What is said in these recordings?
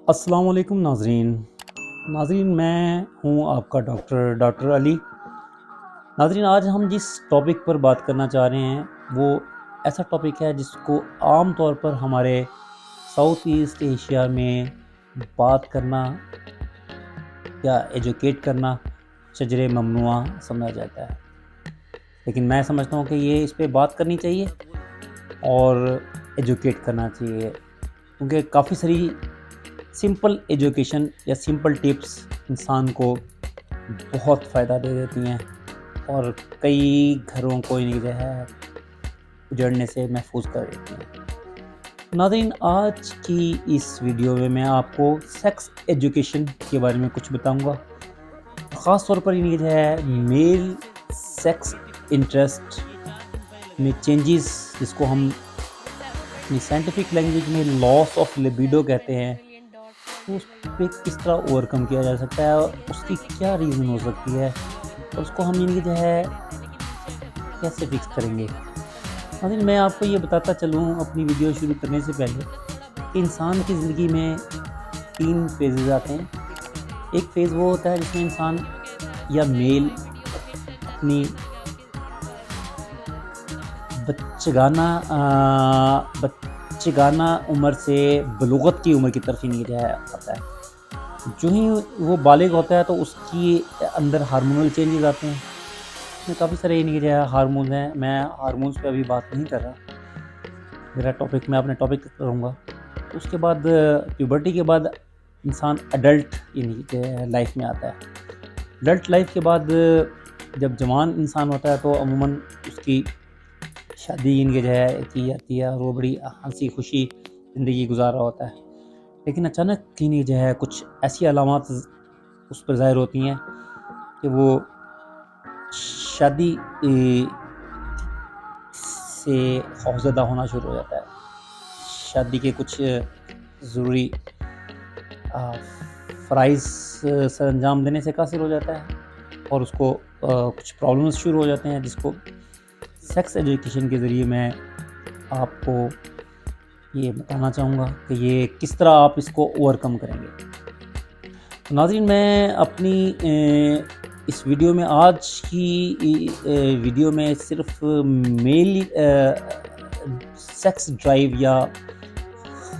السلام علیکم ناظرین میں ہوں آپ کا ڈاکٹر علی۔ ناظرین، آج ہم جس ٹاپک پر بات کرنا چاہ رہے ہیں وہ ایسا ٹاپک ہے جس کو عام طور پر ہمارے ساؤتھ ایسٹ ایشیا میں بات کرنا یا ایجوکیٹ کرنا شجر ممنوعہ سمجھا جاتا ہے، لیکن میں سمجھتا ہوں کہ یہ اس پہ بات کرنی چاہیے اور ایجوکیٹ کرنا چاہیے، کیونکہ کافی ساری سمپل ایجوکیشن یا سمپل ٹپس انسان کو بہت فائدہ دے دیتی ہیں اور کئی گھروں کو جو ہے اجڑنے سے محفوظ کر دیتی ہیں۔ ناظرین، آج کی اس ویڈیو میں آپ کو سیکس ایجوکیشن کے بارے میں کچھ بتاؤں گا، خاص طور پر جو ہے میل سیکس انٹرسٹ میں چینجز، جس کو ہم اپنی سائنٹیفک لینگویج میں لاس آف لیبیڈو کہتے ہیں، اس پہ کس طرح اوورکم کیا جا سکتا ہے اور اس کی کیا ریزن ہو سکتی ہے اور اس کو ہم جو ہے کیسے فکس کریں گے۔ ناظرین، میں آپ کو یہ بتاتا چلوں اپنی ویڈیو شروع کرنے سے پہلے کہ انسان کی زندگی میں 3 فیزز آتے ہیں۔ ایک فیز وہ ہوتا ہے جس میں انسان یا میل اپنی بچگانہ عمر سے بلوغت کی عمر کی طرف جو ہے آتا ہے۔ جو ہی وہ بالغ ہوتا ہے تو اس کی اندر ہارمونل چینجز آتے ہیں، اس میں کافی سارے جو ہے ہارمونز ہیں۔ میں ہارمونز پہ ابھی بات نہیں کر رہا، میرا ٹاپک میں اپنے ٹاپک کروں گا۔ اس کے بعد پیوبرٹی کے بعد انسان ایڈلٹ لائف میں آتا ہے۔ ایڈلٹ لائف کے بعد جب جوان انسان ہوتا ہے تو عموماً اس کی شادی جو ہے کی جاتی ہے اور وہ بڑی ہنسی خوشی زندگی گزار رہا ہوتا ہے، لیکن اچانک جو ہے کچھ ایسی علامات اس پر ظاہر ہوتی ہیں کہ وہ شادی سے خوفزدہ ہونا شروع ہو جاتا ہے، شادی کے کچھ ضروری فرائض سر انجام دینے سے قاصر ہو جاتا ہے اور اس کو کچھ پرابلمز شروع ہو جاتے ہیں، جس کو سیکس ایجوکیشن کے ذریعے میں آپ کو یہ بتانا چاہوں گا کہ یہ کس طرح آپ اس کو اوورکم کریں گے۔ ناظرین، میں اپنی اس ویڈیو میں آج کی ویڈیو میں صرف میل سیکس ڈرائیو یا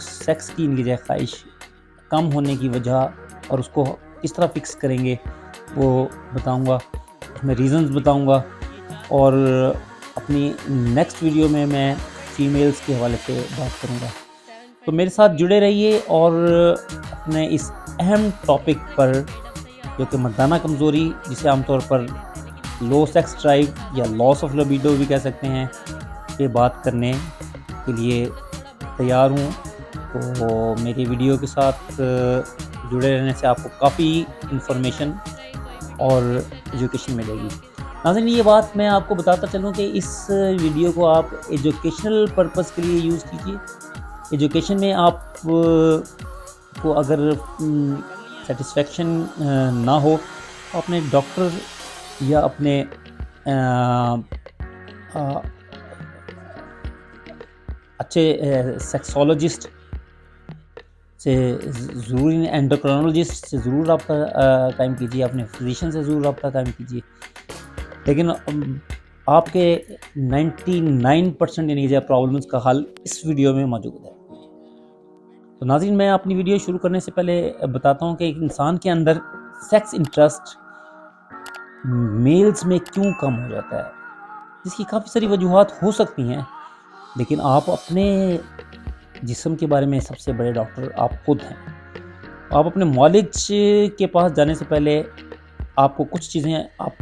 سیکس کی خواہش کم ہونے کی وجہ اور اس کو کس طرح فکس کریں گے وہ بتاؤں گا، اس میں ریزنز بتاؤں گا، اور اپنی نیکسٹ ویڈیو میں فیمیلز کے حوالے سے بات کروں گا۔ تو میرے ساتھ جڑے رہیے اور اپنے اس اہم ٹاپک پر، جو کہ مردانہ کمزوری، جسے عام طور پر لو سیکس ڈرائیو یا لاس آف لیبیڈو بھی کہہ سکتے ہیں، یہ بات کرنے کے لیے تیار ہوں۔ تو میری ویڈیو کے ساتھ جڑے رہنے سے آپ کو کافی انفارمیشن اور ایجوکیشن ملے گی۔ ناظرین، یہ بات میں آپ کو بتاتا چلوں کہ اس ویڈیو کو آپ ایجوکیشنل پرپس کے لیے یوز کیجیے۔ ایجوکیشن میں آپ کو اگر سیٹسفیکشن نہ ہو تو اپنے ڈاکٹر یا اپنے اچھے سیکسولوجسٹ سے ضروری، اینڈوکرینولوجسٹ سے ضرور رابطہ قائم کیجیے، اپنے فزیشین سے ضرور رابطہ قائم کیجیے، لیکن آپ کے 99% پرابلمز کا حل اس ویڈیو میں موجود ہے۔ تو ناظرین، میں اپنی ویڈیو شروع کرنے سے پہلے بتاتا ہوں کہ ایک انسان کے اندر سیکس انٹرسٹ میلز میں کیوں کم ہو جاتا ہے، جس کی کافی ساری وجوہات ہو سکتی ہیں، لیکن آپ اپنے جسم کے بارے میں سب سے بڑے ڈاکٹر آپ خود ہیں۔ آپ اپنے معالج کے پاس جانے سے پہلے آپ کو کچھ چیزیں آپ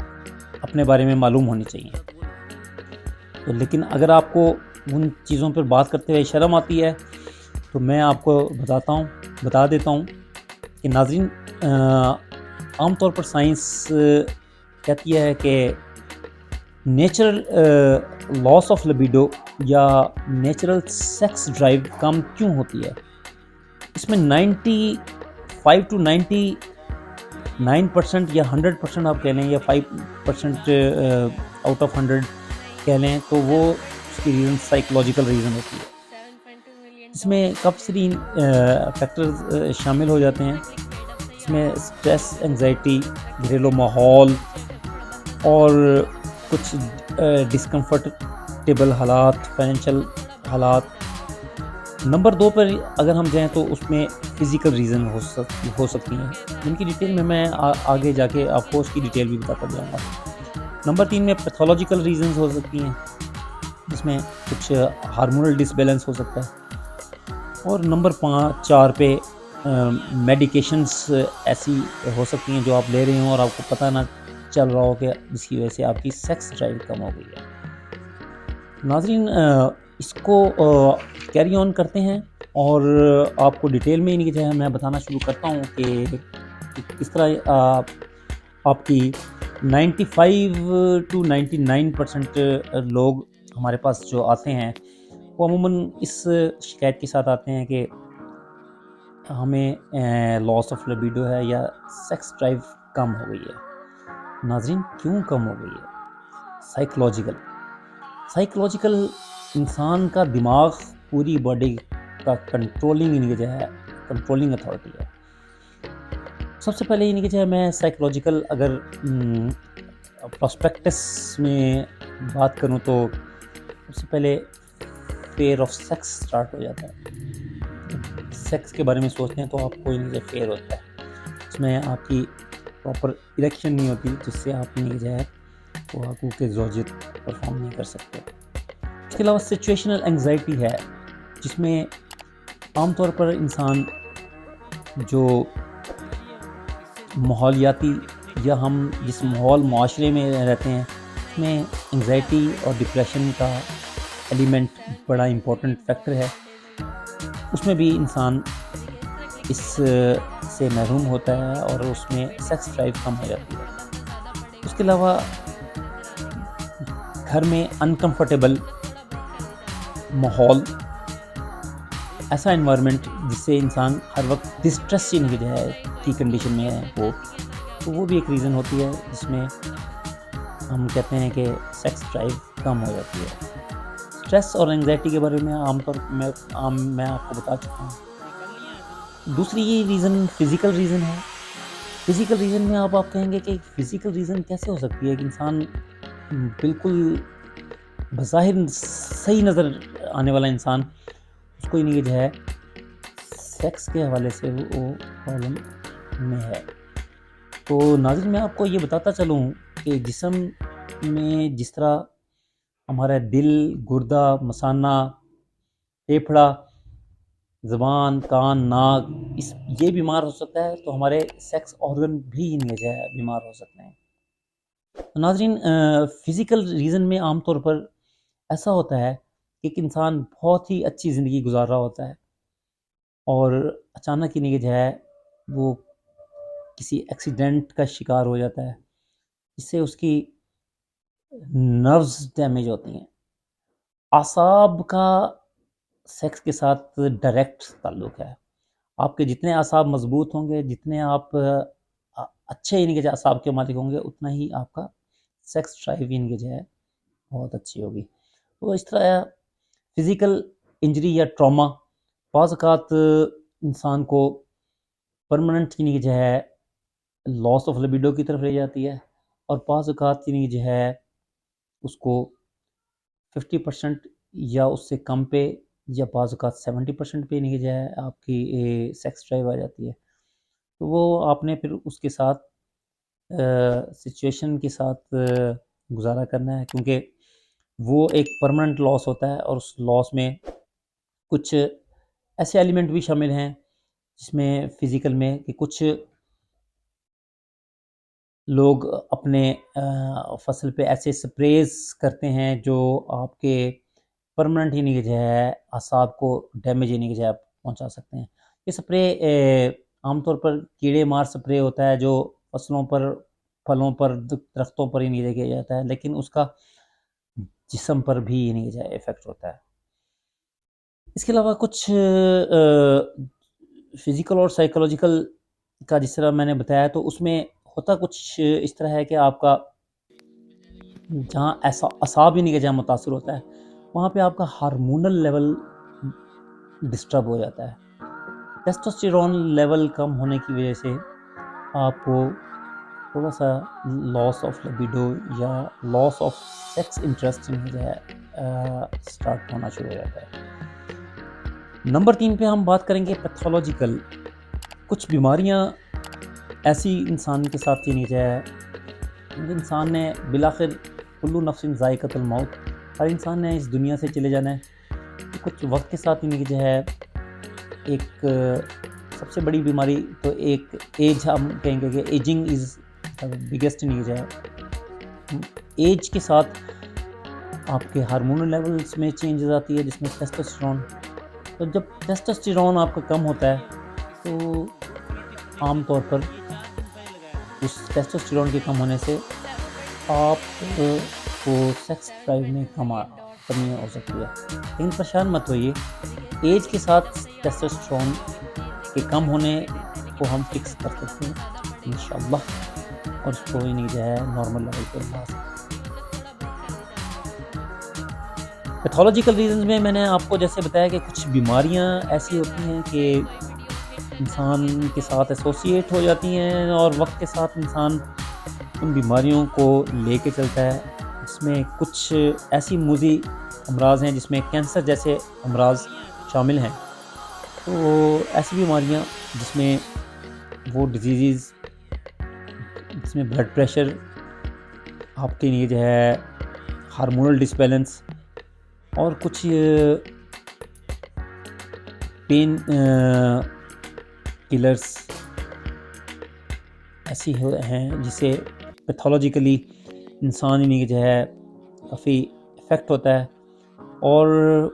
اپنے بارے میں معلوم ہونی چاہیے، لیکن اگر آپ کو ان چیزوں پر بات کرتے ہوئے شرم آتی ہے تو میں آپ کو بتا دیتا ہوں کہ ناظرین، عام طور پر سائنس کہتی ہے کہ نیچرل لاس آف لیبیڈو یا نیچرل سیکس ڈرائیو کم کیوں ہوتی ہے۔ اس میں 95 to 99% یا 100% آپ کہہ لیں، یا 5% آؤٹ آف 100 کہہ لیں، تو وہ اس کی ریزن سائیکولوجیکل ریزن ہوتی ہے۔ اس میں کافی ساری فیکٹرز شامل ہو جاتے ہیں. اس میں اسٹریس، انگزائٹی، گھریلو ماحول اور کچھ ڈسکمفرٹیبل حالات، فائنینشیل حالات. نمبر 2 پر اگر ہم جائیں تو اس میں فزیکل ریزن ہو سکتی ہیں، جن کی ڈیٹیل میں آگے جا کے آپ کو اس کی ڈیٹیل بھی بتاتا جاؤں گا. نمبر 3 میں پیتھولوجیکل ریزنز ہو سکتی ہیں، جس میں کچھ ہارمونل ڈس بیلنس ہو سکتا ہے. اور نمبر 4 پہ میڈیکیشنز ایسی ہو سکتی ہیں جو آپ لے رہے ہوں اور آپ کو پتہ نہ چل رہا ہو کہ جس کی وجہ سے آپ کی سیکس ڈرائیو کم ہو گئی ہے. ناظرین اس کو کیری آن کرتے ہیں اور آپ کو ڈیٹیل میں جو ہے میں بتانا شروع کرتا ہوں کہ کس طرح آپ کی 95 to 99% لوگ ہمارے پاس جو آتے ہیں وہ عموماً اس شکایت کے ساتھ آتے ہیں کہ ہمیں لاس آف لبیڈو ہے یا سیکس ڈرائیو کم ہو گئی ہے. ناظرین کیوں کم ہو گئی ہے؟ سائیکلوجیکل انسان کا دماغ پوری باڈی کا کنٹرولنگ اتھارٹی ہے. سب سے پہلے جو ہے میں سائیکلوجیکل اگر پراسپیکٹس میں بات کروں تو سب سے پہلے فیئر آف سیکس سٹارٹ ہو جاتا ہے. سیکس کے بارے میں سوچتے ہیں تو آپ کو فیئر ہوتا ہے. اس میں آپ کی پراپر اریکشن نہیں ہوتی، جس سے آپ جو ہے وہ حقوق زوجیت پرفارم نہیں کر سکتے. اس کے علاوہ سچویشنل انگزائٹی ہے، جس میں عام طور پر انسان جو ماحولیاتی یا ہم جس ماحول معاشرے میں رہتے ہیں اس میں انگزائٹی اور ڈپریشن کا ایلیمنٹ بڑا امپورٹنٹ فیکٹر ہے. اس میں بھی انسان اس سے محروم ہوتا ہے اور اس میں سیکس ڈرائیو کم ہو جاتی ہے. اس کے علاوہ گھر میں انکمفرٹیبل ماحول، ایسا انوائرمنٹ جس سے انسان ہر وقت ڈسٹریس کی کنڈیشن میں ہے تو وہ بھی ایک ریزن ہوتی ہے جس میں ہم کہتے ہیں کہ سیکس ڈرائیو کم ہو جاتی ہے. اسٹریس اور انگزائٹی کے بارے میں عام طور میں آپ کو بتا چکا ہوں. دوسری یہ ریزن فزیکل ریزن ہے. فزیکل ریزن میں آپ کہیں گے کہ فزیکل ریزن کیسے ہو سکتی ہے کہ انسان بالکل بظاہر صحیح نظر آنے والا انسان اس کو جو ہے سیکس کے حوالے سے وہ پرابلم میں ہے. تو ناظرین میں آپ کو یہ بتاتا چلوں کہ جسم میں جس طرح ہمارا دل، گردہ، مثانہ، پھیپھڑا، زبان، کان، ناک یہ بیمار ہو سکتا ہے تو ہمارے سیکس آرگن بھی جو ہے بیمار ہو سکتے ہیں. ناظرین فزیکل ریزن میں عام طور پر ایسا ہوتا ہے کہ ایک انسان بہت ہی اچھی زندگی گزار رہا ہوتا ہے اور اچانک ہی جو ہے وہ کسی ایکسیڈنٹ کا شکار ہو جاتا ہے جس سے اس کی نروز ڈیمیج ہوتی ہیں. اعصاب کا سیکس کے ساتھ ڈائریکٹ تعلق ہے. آپ کے جتنے اعصاب مضبوط ہوں گے، جتنے آپ اچھے کے اعصاب کے مالک ہوں گے، اتنا ہی آپ کا سیکس ڈرائیو جو ہے بہت اچھی ہوگی. تو اس طرح فزیکل انجری یا ٹراما بعض اوقات انسان کو پرماننٹ جو ہے لاس آف لبیڈو کی طرف لے جاتی ہے اور بعض اوقات جو ہے اس کو 50% یا اس سے کم پہ یا بعض اوقات 70% پہ جو ہے آپ کی سیکس ڈرائیو آ جاتی ہے. تو وہ آپ نے پھر اس کے ساتھ سچویشن کے ساتھ گزارا کرنا ہے، کیونکہ وہ ایک پرماننٹ لاس ہوتا ہے اور اس لاس میں کچھ ایسے ایلیمنٹ بھی شامل ہیں جس میں فزیکل میں کہ کچھ لوگ اپنے فصل پہ ایسے سپریز کرتے ہیں جو آپ کے پرماننٹ جو ہے اعصاب کو ڈیمیج جو ہے پہنچا سکتے ہیں. یہ سپرے عام طور پر کیڑے مار سپرے ہوتا ہے جو فصلوں پر، پھلوں پر، درختوں پر ہی کیا جاتا ہے، لیکن اس کا جسم پر بھی جو ہے افیکٹ ہوتا ہے. اس کے علاوہ کچھ فزیکل اور سائیکولوجیکل کا جس طرح میں نے بتایا تو اس میں ہوتا کچھ اس طرح ہے کہ آپ کا جہاں ایسا اعصاب جہاں متاثر ہوتا ہے وہاں پہ آپ کا ہارمونل لیول ڈسٹرب ہو جاتا ہے. ٹیسٹوسٹیرون لیول کم ہونے کی وجہ سے آپ کو تھوڑا سا لاس آف لبیڈو یا لاس آف سیکس انٹرسٹ جو ہے اسٹارٹ ہونا شروع ہو جاتا ہے. نمبر 3 پہ ہم بات کریں گے پیتھولوجیکل. کچھ بیماریاں ایسی انسان کے ساتھ نہیں جو ہے، انسان نے بالآخر کلو نفس ذائقۃ الموت، ہر انسان نے اس دنیا سے چلے جانا ہے. کچھ وقت کے ساتھ جو ہے ایک سب سے بڑی بیماری تو ایک ایج، ہم کہیں گے کہ ایجنگ از بگیسٹ نیوز ہے. ایج کے ساتھ آپ کے ہارمونل لیولز میں چینجز آتی ہے جس میں ٹیسٹوسٹیرون. تو جب ٹیسٹوسٹیرون آپ کا کم ہوتا ہے تو عام طور پر اس ٹیسٹوسٹیرون کے کم ہونے سے آپ کو سیکس ڈرائیو میں کمی ہو سکتی ہے. لیکن پریشان مت ہوئیے، ایج کے ساتھ ٹیسٹوسٹیرون کے کم ہونے کو ہم فکس کر سکتے ہیں انشاءاللہ، اور اس کو جو ہے نارمل لیول پر لا سکتے ہیں. پیتھولوجیکل ریزنز میں نے آپ کو جیسے بتایا کہ کچھ بیماریاں ایسی ہوتی ہیں کہ انسان کے ساتھ ایسوسیٹ ہو جاتی ہیں اور وقت کے ساتھ انسان ان بیماریوں کو لے کے چلتا ہے. اس میں کچھ ایسی موذی امراض ہیں جس میں کینسر جیسے امراض شامل ہیں. تو ایسی بیماریاں جس میں وہ ڈیزیز جس میں بلڈ پریشر، آپ کے لیے جو ہے ہارمونل ڈسبیلنس، اور کچھ پین کلرز ایسی ہیں جسے پیتھولوجیکلی انسان جو ہے کافی افیکٹ ہوتا ہے اور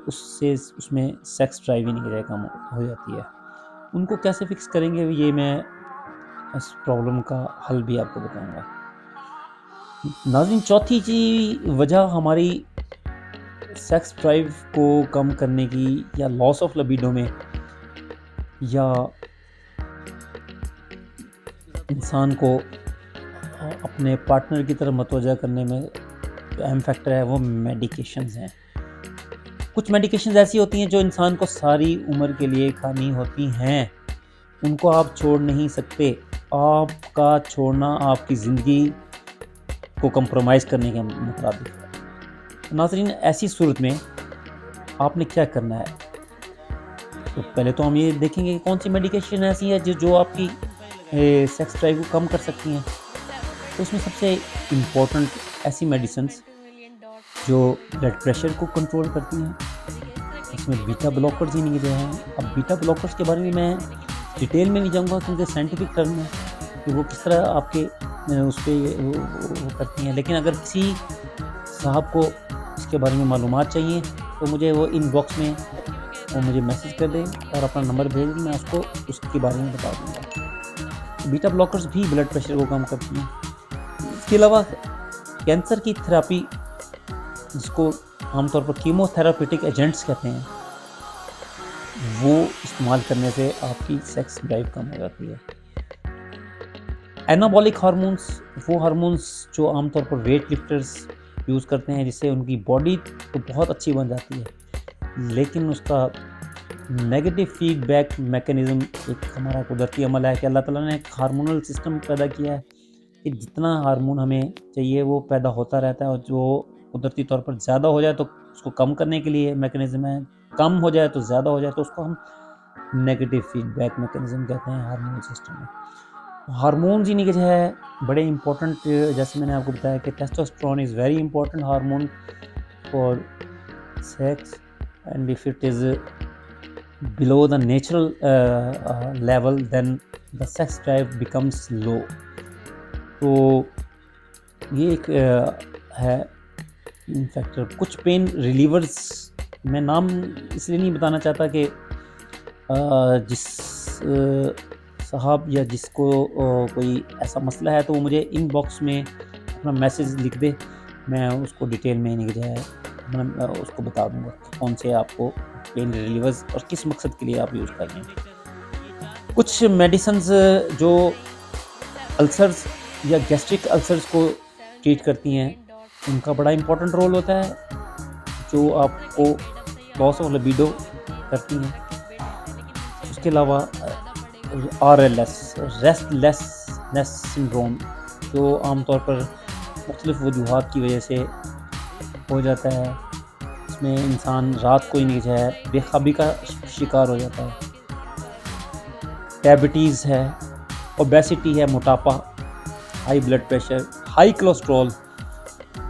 اس میں سیکس ڈرائیو جو ہے کم ہو جاتی ہے. ان کو کیسے فکس کریں گے یہ میں اس پرابلم کا حل بھی آپ کو بتاؤں گا. ناظرین، چوتھی وجہ ہماری سیکس ڈرائیو کو کم کرنے کی یا لاس آف لبیڈو میں یا انسان کو اپنے پارٹنر کی طرف متوجہ کرنے میں جو اہم فیکٹر ہے وہ میڈیکیشنز ہیں. کچھ میڈیکیشنز ایسی ہوتی ہیں جو انسان کو ساری عمر کے لیے کھانی ہوتی ہیں، ان کو آپ چھوڑ نہیں سکتے. آپ کا چھوڑنا آپ کی زندگی کو کمپرومائز کرنے کے مطابق ہے. ناظرین، ایسی صورت میں آپ نے کیا کرنا ہے؟ تو پہلے تو ہم یہ دیکھیں گے کہ کون سی میڈیکیشن ایسی ہے جو آپ کی سیکس ڈرائیو کو کم کر سکتی ہیں. تو اس میں سب سے امپورٹنٹ ایسی میڈیسنز جو بلڈ پریشر کو کنٹرول کرتی ہیں، اس میں بیٹا بلاکرز ہی نہیں جو ہیں. اب بیٹا بلاکرز کے بارے میں میں ڈیٹیل میں نہیں جاؤں گا کیونکہ سائنٹیفک ٹرم ہے کہ وہ کس طرح آپ کے اس پہ وہ کرتی ہیں. لیکن اگر کسی صاحب کو اس کے بارے میں معلومات چاہیے تو مجھے وہ ان باکس میں وہ مجھے میسج کر دیں اور اپنا نمبر بھیج دیں، میں اس کو اس کے بارے میں بتا دوں گا. بیٹا بلاکرز بھی بلڈ پریشر کو کم کرتی ہیں. اس کے علاوہ کینسر کی تھراپی، جس کو عام طور پر کیمو تھراپیوٹک ایجنٹس کہتے ہیں، وہ استعمال کرنے سے آپ کی سیکس ڈرائیو کم ہو جاتی ہے. اینابولک ہارمونس، وہ ہارمونس جو عام طور پر ویٹ لفٹرز یوز کرتے ہیں، جس سے ان کی باڈی تو بہت اچھی بن جاتی ہے، لیکن اس کا نیگیٹو فیڈ بیک میکانزم ایک ہمارا قدرتی عمل ہے کہ اللہ تعالیٰ نے ایک ہارمونل سسٹم پیدا کیا ہے کہ جتنا ہارمون ہمیں چاہیے وہ پیدا ہوتا رہتا ہے، اور جو قدرتی طور پر زیادہ ہو جائے تو اس کو کم کرنے کے لیے میکانزم ہے، کم ہو جائے تو زیادہ ہو جائے تو اس کو ہم نیگیٹو فیڈ بیک میکانزم کہتے ہیں ہارمونل سسٹم میں. ہارمونز ہی نہیں کہ ہے بڑے امپورٹنٹ، جیسے میں نے آپ کو بتایا کہ testosterone is very important hormone for sex, and if it is below the natural level then the sex drive becomes low. تو یہ ایک ہے فیکٹر. کچھ پین ریلیورز، میں نام اس لیے نہیں بتانا چاہتا کہ جس صاحب یا جس کو کوئی ایسا مسئلہ ہے تو وہ مجھے ان باکس میں اپنا میسیج لکھ دے، میں اس کو ڈیٹیل میں نہیں جو ہے میں اس کو بتا دوں گا کون سے آپ کو پین ریلیورز اور کس مقصد کے لیے آپ یوز کر رہے ہیں. کچھ میڈیسنز جو السرز یا گیسٹرک السرز کو ٹریٹ کرتی ہیں، ان کا بڑا امپورٹنٹ رول ہوتا ہے جو آپ کو لاس آف لبیڈو کرتی ہیں. اس کے علاوہ RLS ریسٹ لیسنس سنڈروم جو عام طور پر مختلف وجوہات کی وجہ سے ہو جاتا ہے. اس میں انسان رات کو ہی نہیں جو ہے بے خوابی کا شکار ہو جاتا ہے. ڈائبٹیز ہے, اوبیسٹی ہے, موٹاپا, high blood pressure, high cholesterol,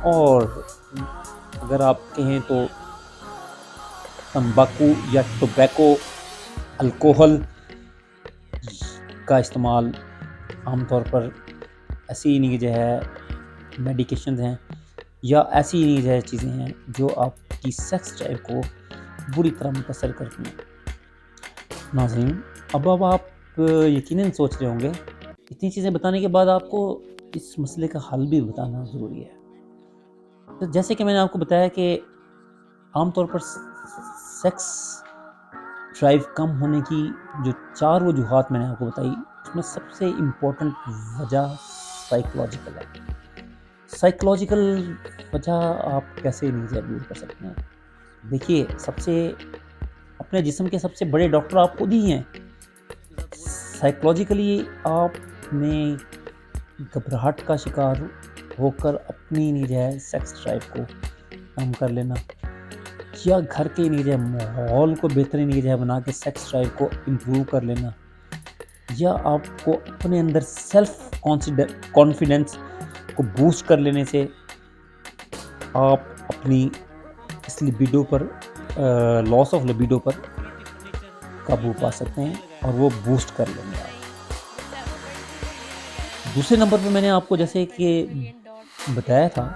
اور اگر آپ کہیں تو تمباکو یا ٹوبیکو الکوہل کا استعمال عام طور پر ایسی نہیں جو ہے میڈیکیشنز ہیں یا ایسی نہیں جو ہے چیزیں ہیں جو آپ کی سیکس ڈرائیو کو بری طرح متاثر کرتی ہیں. ناظرین, اب آپ یقیناً سوچ رہے ہوں گے اتنی چیزیں بتانے کے بعد آپ کو اس مسئلے کا حل بھی بتانا ضروری ہے. تو جیسے کہ میں نے آپ کو بتایا کہ عام طور پر سیکس ڈرائیو کم ہونے کی جو 4 وجوہات میں نے آپ کو بتائی, اس میں سب سے امپورٹنٹ وجہ سائیکولوجیکل ہے. سائیکولوجیکل وجہ آپ کیسے نہیں دور کر سکتے ہیں؟ دیکھیے, اپنے جسم کے سب سے بڑے ڈاکٹر آپ خود ہی ہیں. سائیکولوجیکلی آپ نے گھبراہٹ کا شکار ہو کر اپنی نہیں سیکس ڈرائیو کو کم کر لینا, یا گھر کے نہیں ماحول کو بہترین نہیں بنا کے سیکس ڈرائیو کو امپروو کر لینا, یا آپ کو اپنے اندر سیلف کانفیڈنس کو بوسٹ کر لینے سے آپ اپنی اس لبیڈو پر لاس آف لبیڈو پر قابو پا سکتے ہیں اور وہ بوسٹ کر لیں گے. دوسرے نمبر پہ میں نے آپ کو جیسے کہ بتایا تھا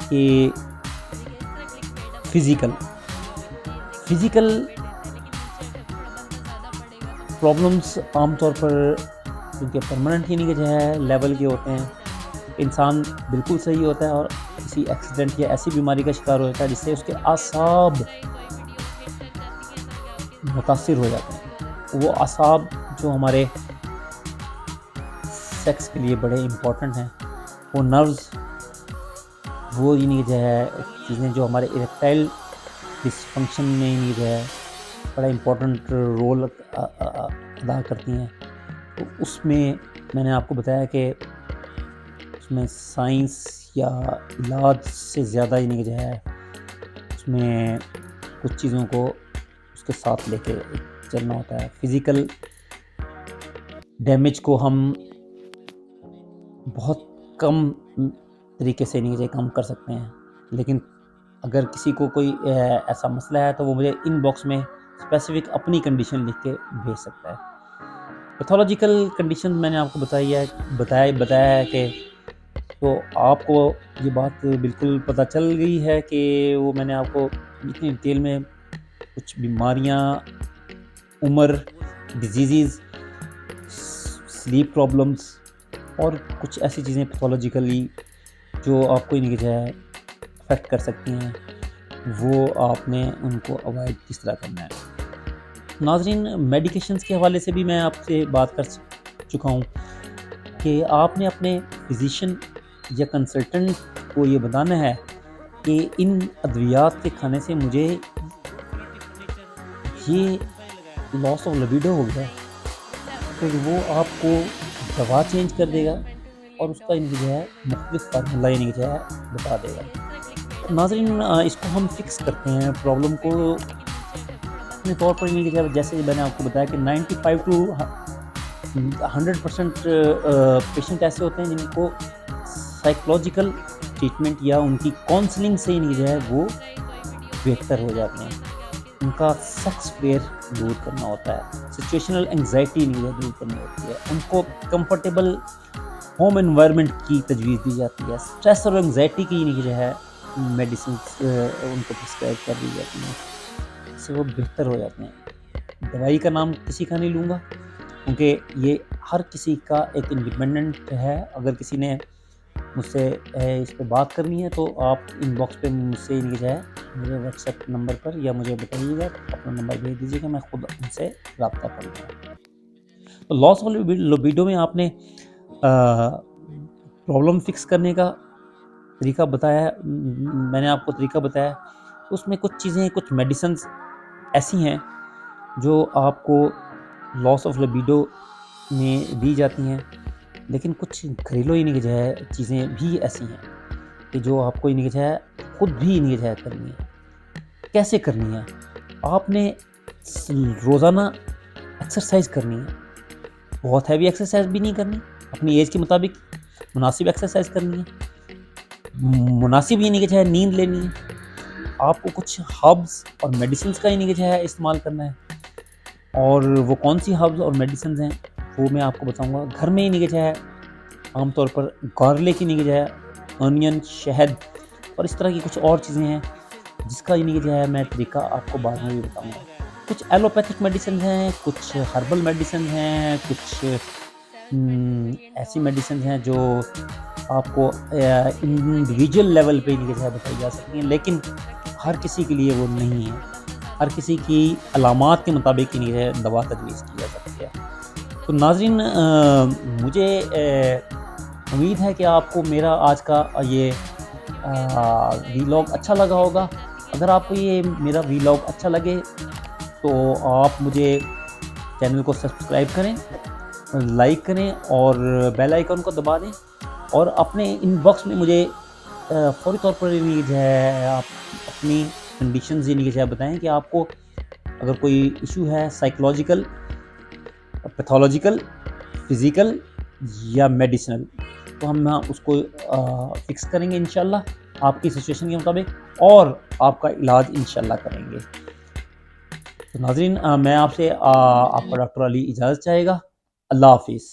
کہ فزیکل پرابلمز عام طور پر کیونکہ پرماننٹ ہی نہیں جو ہے لیول کے ہوتے ہیں. انسان بالکل صحیح ہوتا ہے اور کسی ایکسیڈنٹ یا ایسی بیماری کا شکار ہو جاتا ہے جس سے اس کے اعصاب متاثر ہو جاتے ہیں. وہ اعصاب جو ہمارے سیکس کے لیے بڑے امپورٹنٹ ہیں, وہ نروز, وہ نہیں جو ہے چیزیں جو ہمارے اریکٹائل ڈس فنکشن میں نہیں جو ہے بڑا امپورٹنٹ رول ادا کرتی ہیں. تو اس میں نے آپ کو بتایا کہ اس میں سائنس یا علاج سے زیادہ ہی نہیں جو ہے اس میں کچھ چیزوں کو اس کے ساتھ لے کے چلنا ہوتا ہے. فزیکل ڈیمیج کو ہم بہت کم طریقے سے نہیں کم کر سکتے ہیں, لیکن اگر کسی کو کوئی ایسا مسئلہ ہے تو وہ مجھے ان باکس میں اسپیسیفک اپنی کنڈیشن لکھ کے بھیج سکتا ہے. پیتھولوجیکل کنڈیشن میں نے آپ کو بتایا ہے کہ تو آپ کو یہ بات بالکل پتہ چل گئی ہے کہ وہ میں نے آپ کو اتنی ڈیٹیل میں کچھ بیماریاں, عمر, ڈیزیزز, سلیپ پرابلمز اور کچھ ایسی چیزیں پیتھولوجیکلی جو آپ کو جو ہے افیکٹ کر سکتی ہیں, وہ آپ نے ان کو اوائڈ کس طرح کرنا ہے. ناظرین, میڈیکیشنز کے حوالے سے بھی میں آپ سے بات کر چکا ہوں کہ آپ نے اپنے فزیشین یا کنسلٹنٹ کو یہ بتانا ہے کہ ان ادویات کے کھانے سے مجھے یہ لاس آف لبیڈو ہو گیا, تو وہ آپ کو دوا چینج کر دے گا اور اس کا جو ہے مختلف فارمولہ جو ہے بتا دے گا. ناظرین, اس کو ہم فکس کرتے ہیں پرابلم کو اپنے طور پر جیسے میں نے آپ کو بتایا کہ 95 to 100% پیشنٹ ایسے ہوتے ہیں جن کو سائیکولوجیکل ٹریٹمنٹ یا ان کی کاؤنسلنگ سے ہی جو ہے وہ بہتر ہو جاتے ہیں. ان کا سیکس فیئر دور کرنا ہوتا ہے, سچویشنل انگزائٹی دور کرنی ہوتی ہے, ان کو کمفرٹیبل ہوم انوائرمنٹ کی تجویز دی جاتی ہے, اسٹریس اور انگزائٹی کی جو ہے میڈیسنس ان کو پرسکرائب کر دی جاتی ہیں, اس سے وہ بہتر ہو جاتے ہیں. دوائی کا نام کسی کا نہیں لوں گا کیونکہ یہ ہر کسی کا ایک انڈیپینڈنٹ ہے. اگر کسی نے مجھ سے اس پہ بات کرنی ہے تو آپ ان باکس پہ مجھ سے جو ہے میرے واٹس ایپ نمبر پر یا مجھے بتائیے گا, اپنا نمبر بھیج دیجیے گا, میں خود ان سے رابطہ کر لوں گا. تو لاس آف لبیڈو میں آپ نے پرابلم فکس کرنے کا طریقہ بتایا, میں نے آپ کو طریقہ بتایا. اس میں کچھ چیزیں, کچھ میڈیسنز ایسی ہیں جو آپ کو لاس آف لبیڈو میں دی جاتی ہیں، لیکن کچھ گھریلو جو ہے چیزیں بھی ایسی ہیں کہ جو آپ کو جو ہے خود بھی جو ہے کرنی ہے۔ کیسے کرنی ہے؟ آپ نے روزانہ ایکسرسائز کرنی ہے، بہت ہیوی ایکسرسائز بھی نہیں کرنی، اپنی ایج کے مطابق مناسب ایکسرسائز کرنی ہے، مناسب جو ہے نیند لینی ہے۔ آپ کو کچھ ہربس اور میڈیسنز کا جو ہے استعمال کرنا ہے، اور وہ کون سی ہربس اور میڈیسنز ہیں وہ میں آپ کو بتاؤں گا۔ گھر میں جو ہے عام طور پر گارلک کی جو ہے انین، شہد اور اس طرح کی کچھ اور چیزیں ہیں جس کا جو ہے میں طریقہ آپ کو بعد میں بھی بتاؤں گا۔ کچھ ایلوپیتھک میڈیسنز ہیں، کچھ ہربل میڈیسنز ہیں، کچھ ایسی میڈیسنز ہیں جو آپ کو انڈیویجول لیول پہ جو ہے بتائی جا سکتی ہیں، لیکن ہر کسی کے لیے وہ نہیں ہے۔ ہر کسی کی علامات کے مطابق جو ہے دوا تجویز کی جا سکتی ہے۔ تو ناظرین، مجھے امید ہے کہ آپ کو میرا آج کا یہ ویلاگ اچھا لگا ہوگا۔ اگر آپ کو یہ میرا ویلاگ اچھا لگے تو آپ مجھے چینل کو سبسکرائب کریں، لائک کریں اور بیل آئیکن کو دبا دیں، اور اپنے ان باکس میں مجھے فوری طور پر جو ہے آپ اپنی کنڈیشنز جو ہے بتائیں کہ آپ کو اگر کوئی ایشو ہے سائیکولوجیکل، پیتھولوجیکل، فزیکل یا میڈیسنل، تو ہم اس کو فکس کریں گے انشاءاللہ آپ کی سچویشن کے مطابق، اور آپ کا علاج انشاءاللہ کریں گے۔ تو ناظرین، میں آپ سے آپ کا ڈاکٹر علی اجازت چاہے گا۔ اللہ حافظ۔